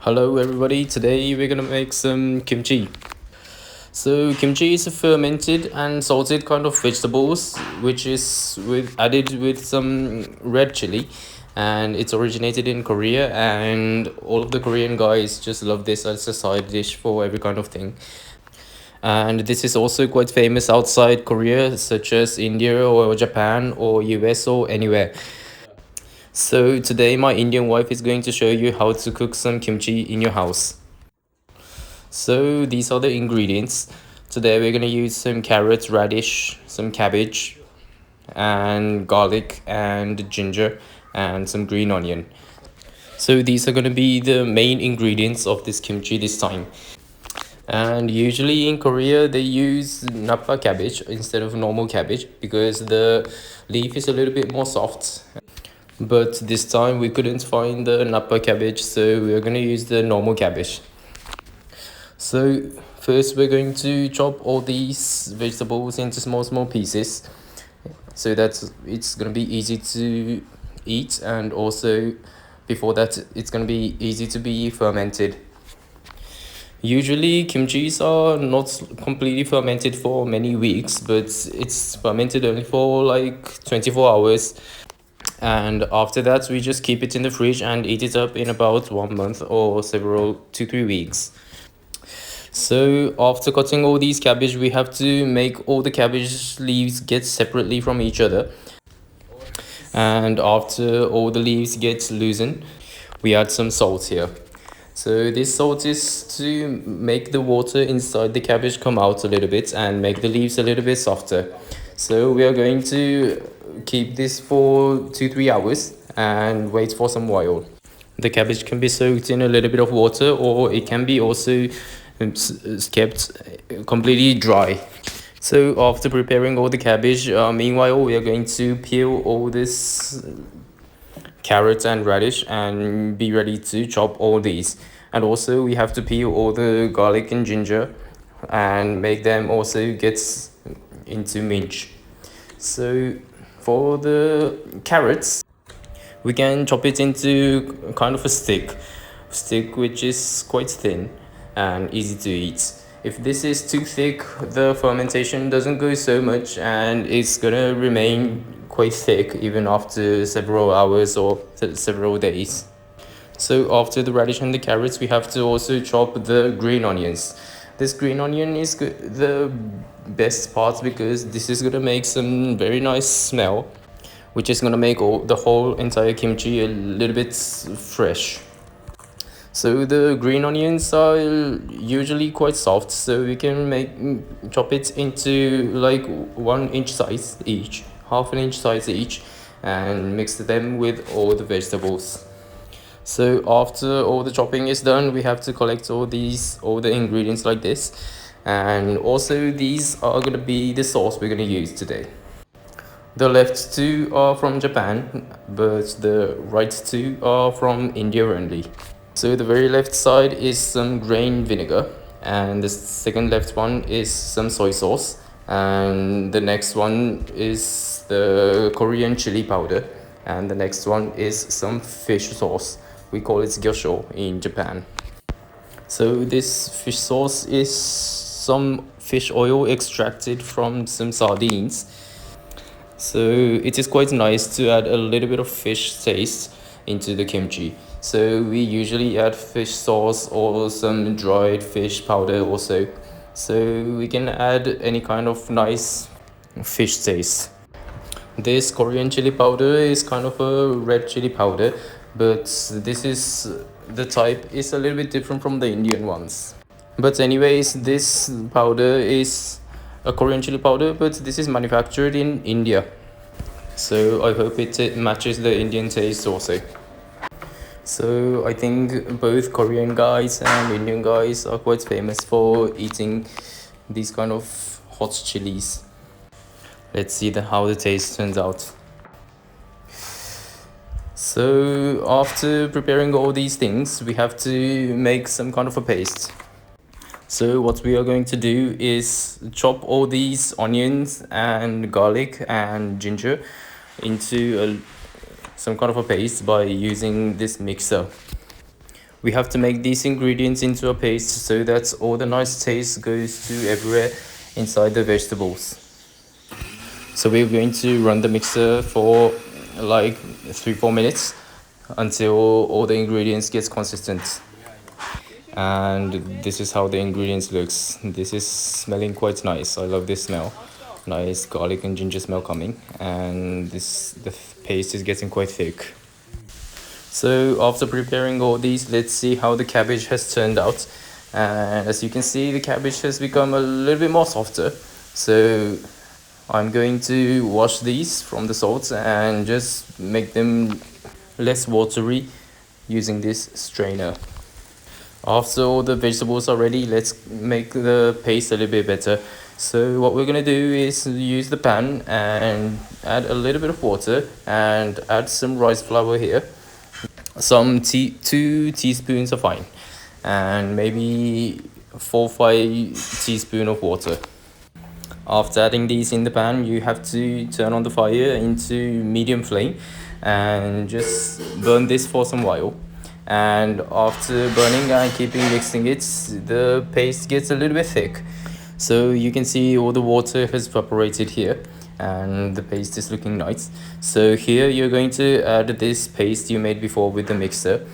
Hello everybody, today we're gonna make some kimchi. So kimchi is a fermented and salted kind of vegetables which is added with some red chili, and it's originated in Korea, and all of the Korean guys just love this as a side dish for every kind of thing. And this is also quite famous outside Korea, such as India or Japan or US or anywhere. So today my Indian wife is going to show you how to cook some kimchi in your house. So these are the ingredients. Today we're gonna use some carrots, radish, some cabbage, and garlic and ginger and some green onion. So these are gonna be the main ingredients of this kimchi this time. And usually in Korea they use napa cabbage instead of normal cabbage because the leaf is a little bit more soft. But this time we couldn't find the napa cabbage, so we're gonna use the normal cabbage. So first we're going to chop all these vegetables into small pieces so that it's gonna be easy to eat, and also before that it's gonna be easy to be fermented. Usually kimchis are not completely fermented for many weeks, but it's fermented only for like 24 hours, and after that we just keep it in the fridge and eat it up in about 1 month or several 2-3 weeks. So after cutting all these cabbage, we have to make all the cabbage leaves get separately from each other. And after all the leaves get loosened, we add some salt here. So this salt is to make the water inside the cabbage come out a little bit and make the leaves a little bit softer. So we are going to keep this for 2-3 hours and wait for some while. The cabbage can be soaked in a little bit of water, or it can be also kept completely dry. So after preparing all the cabbage, meanwhile we are going to peel all this carrots and radish and be ready to chop all these. And also we have to peel all the garlic and ginger and make them also get into mince. So for the carrots, we can chop it into kind of a stick which is quite thin and easy to eat. If this is too thick, the fermentation doesn't go so much and it's gonna remain quite thick even after several hours or several days. So after the radish and the carrots, we have to also chop the green onions. This green onion is the best part because this is gonna make some very nice smell, which is gonna make the whole entire kimchi a little bit fresh. So the green onions are usually quite soft, so we can chop it into like 1 inch size each, half an inch size each, and mix them with all the vegetables. So after all the chopping is done, we have to collect all the ingredients like this, and also these are gonna be the sauce we're gonna use today. The left two are from Japan, but the right two are from India only. So the very left side is some grain vinegar, and the second left one is some soy sauce, and the next one is the Korean chili powder, and the next one is some fish sauce. We call it gyosho in Japan. So this fish sauce is some fish oil extracted from some sardines. So it is quite nice to add a little bit of fish taste into the kimchi. So we usually add fish sauce or some dried fish powder also. So we can add any kind of nice fish taste. This Korean chili powder is kind of a red chili powder, but the type is a little bit different from the Indian ones. But anyways, this powder is a Korean chili powder, but this is manufactured in India. So I hope it matches the Indian taste also. So I think both Korean guys and Indian guys are quite famous for eating these kind of hot chilies. Let's see how the taste turns out. So after preparing all these things, we have to make some kind of a paste. So what we are going to do is chop all these onions and garlic and ginger into some kind of a paste by using this mixer. We have to make these ingredients into a paste so that all the nice taste goes to everywhere inside the vegetables. So we're going to run the mixer for like 3-4 minutes until all the ingredients gets consistent. And this is how the ingredients looks. This is smelling quite nice. I love this smell. Nice garlic and ginger smell coming, and the paste is getting quite thick. So after preparing all these, let's see how the cabbage has turned out. And as you can see, the cabbage has become a little bit more softer. So I'm going to wash these from the salt and just make them less watery using this strainer. After all the vegetables are ready, let's make the paste a little bit better. So what we're gonna do is use the pan and add a little bit of water and add some rice flour here. Some 2 teaspoons are fine, and maybe 4-5 teaspoons of water. After adding these in the pan, you have to turn on the fire into medium flame and just burn this for some while. And after burning and keeping mixing it, the paste gets a little bit thick. So you can see all the water has evaporated here and the paste is looking nice. So here you're going to add this paste you made before with the mixer.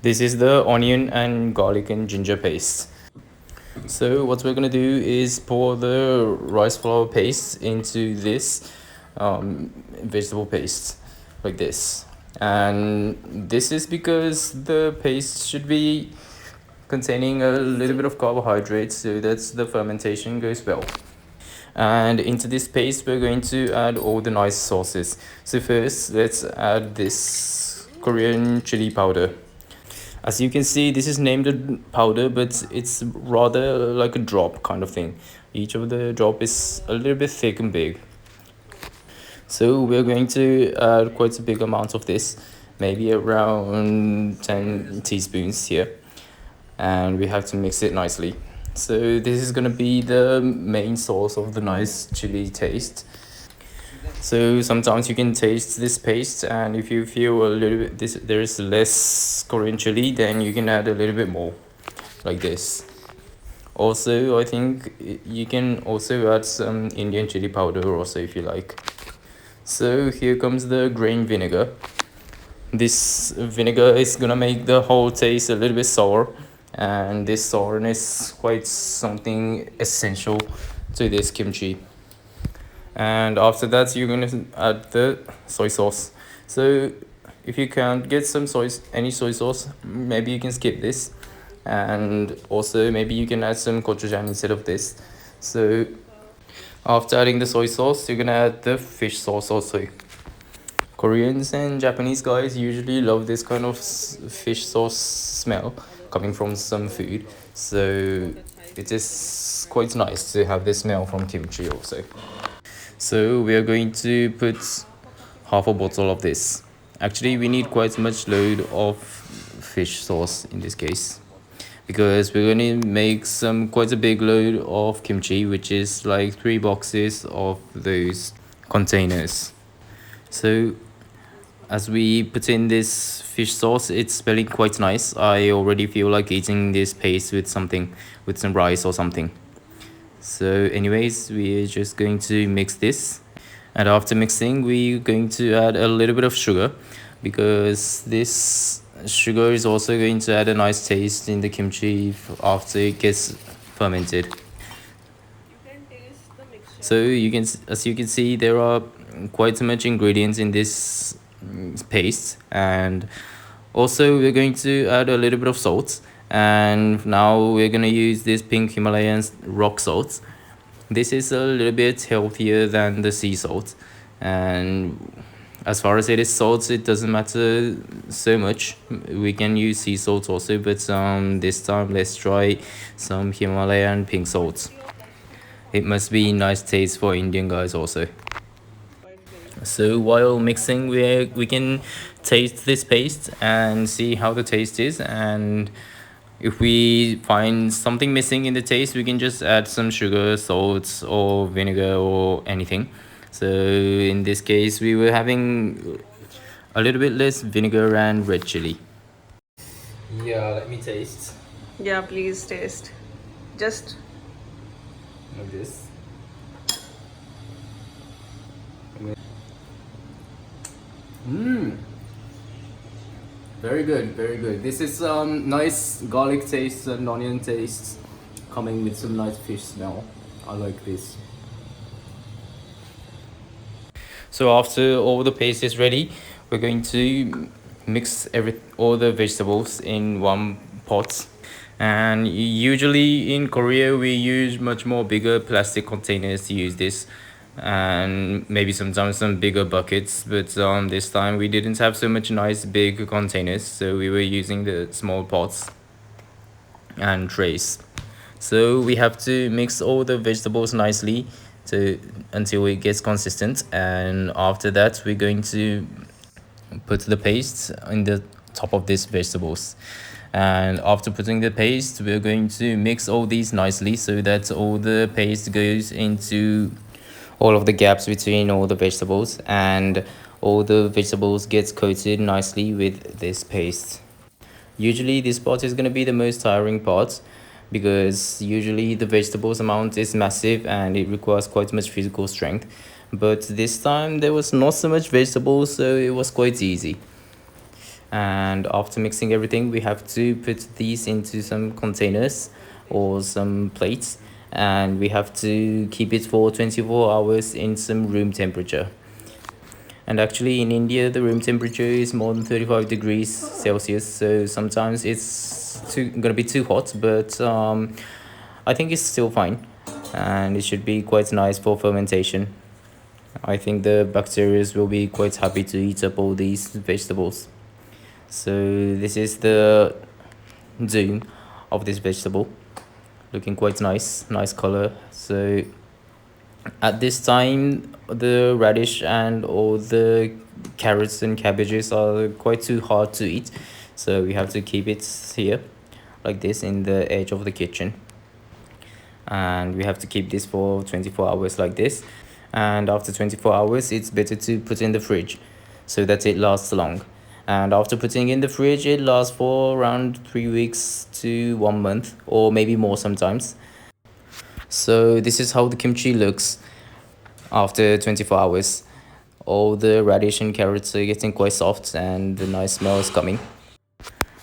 This is the onion and garlic and ginger paste. So what we're gonna do is pour the rice flour paste into this vegetable paste like this. And this is because the paste should be containing a little bit of carbohydrates so that the fermentation goes well. And into this paste we're going to add all the nice sauces. So first let's add this Korean chili powder. As you can see, this is named a powder, but it's rather like a drop kind of thing. Each of the drop is a little bit thick and big. So we're going to add quite a big amount of this, maybe around 10 teaspoons here. And we have to mix it nicely. So this is gonna be the main source of the nice chili taste. So sometimes you can taste this paste, and if you feel a little bit there is less Korean chili, then you can add a little bit more like this. Also, I think you can also add some Indian chili powder also if you like. So here comes the grain vinegar. This vinegar is gonna make the whole taste a little bit sour, and this sourness quite something essential to this kimchi. And after that you're going to add the soy sauce. So if you can't get any soy sauce, maybe you can skip this, and also maybe you can add some gochujang instead of this. So after adding the soy sauce, you're gonna add the fish sauce also. Koreans and Japanese guys usually love this kind of fish sauce smell coming from some food, so it is quite nice to have this smell from kimchi also. So we are going to put half a bottle of this. Actually, we need quite much load of fish sauce in this case, because we're going to make quite a big load of kimchi, which is like 3 boxes of those containers. So as we put in this fish sauce, it's smelling quite nice. I already feel like eating this paste with some rice or something. So anyways, we're just going to mix this, and after mixing we're going to add a little bit of sugar, because this sugar is also going to add a nice taste in the kimchi after it gets fermented. So as you can see, there are quite much ingredients in this paste, and also we're going to add a little bit of salt. And now we're gonna use this pink Himalayan rock salt. This is a little bit healthier than the sea salt, and as far as it is salt, it doesn't matter so much. We can use sea salt also, but this time let's try some Himalayan pink salt. It must be nice taste for Indian guys also. So while mixing, we can taste this paste and see how the taste is, and if we find something missing in the taste, we can just add some sugar, salt, or vinegar, or anything. So in this case, we were having a little bit less vinegar and red chili. Yeah, let me taste. Yeah, please taste. Just Like this. Mmm. Very good, very good. This is nice garlic taste and onion taste coming with some nice fish smell. I like this. So after all the paste is ready, we're going to mix all the vegetables in one pot. And usually in Korea we use much more bigger plastic containers to use this, and maybe sometimes some bigger buckets, but this time we didn't have so much nice big containers, so we were using the small pots and trays. So we have to mix all the vegetables nicely to until it gets consistent, and after that we're going to put the paste in the top of these vegetables. And after putting the paste, we're going to mix all these nicely so that all the paste goes into all of the gaps between all the vegetables, and all the vegetables gets coated nicely with this paste. Usually this part is going to be the most tiring part, because usually the vegetables amount is massive and it requires quite much physical strength, but this time there was not so much vegetables, so it was quite easy. And after mixing everything, we have to put these into some containers or some plates, and we have to keep it for 24 hours in some room temperature. And actually in India the room temperature is more than 35 degrees Celsius, so sometimes it's gonna be too hot, but I think it's still fine, and it should be quite nice for fermentation. I think the bacteria will be quite happy to eat up all these vegetables. So this is the zoom of this vegetable, looking quite nice color. So at this time the radish and all the carrots and cabbages are quite too hard to eat, so we have to keep it here like this in the edge of the kitchen, and we have to keep this for 24 hours like this. And after 24 hours it's better to put in the fridge so that it lasts long. And after putting in the fridge, it lasts for around 3 weeks to 1 month, or maybe more sometimes. So this is how the kimchi looks after 24 hours. All the radish and carrots are getting quite soft and the nice smell is coming,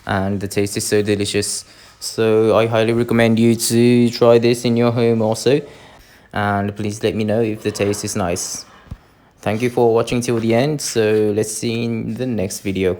and the taste is so delicious. So I highly recommend you to try this in your home also, and please let me know if the taste is nice. Thank you for watching till the end, so let's see in the next video.